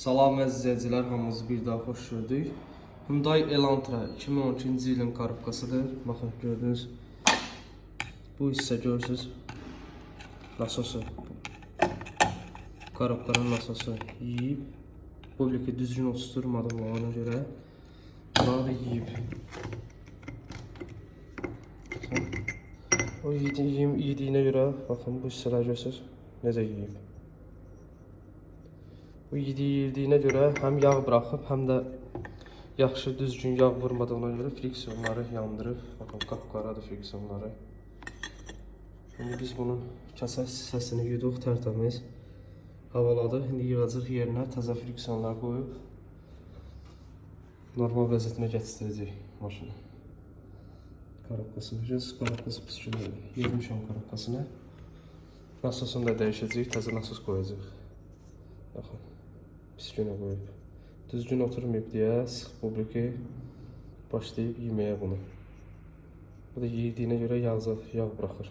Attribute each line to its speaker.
Speaker 1: Salam əzizləyicilər, hamınızı bir daha xoş gördük. Hyundai Elantra 2012-ci ilin korobkasıdır. Baxın, gördünüz. Bu hissə görürsünüz. Nasosu. Korobkanın nasosu yiyib. Publika düzgün oturtmadım ona görə. Bunları da yiyib. O yediyinə görə, baxın bu hissələr görürsünüz. Necə yiyib. Bu yediyinə görə həm yağ bıraxıb, həm də yaxşı düzgün yağ vurmadığına görə friksiyonları yandırıb. Baxın, qapqaradır friksiyonları. İndi biz bunun kasa hissəsini yuduq, tərtəmiz havaladıq. İndi yığacaq yerinə təzə friksiyonlar qoyub normal vəziyyətinə gətirəcək maşını. Korobkasını görürsünüz, korobkası pis gündür. Yemişəm korobkasını. Nasosunu da dəyişəcəyik, təzə nasos qoyacaq. Baxın, pis günə qoyub. Düzgün oturmayıb deyə publika başlayıb yeməyə bunu. Bu da yediyinə görə yağ bıraxır.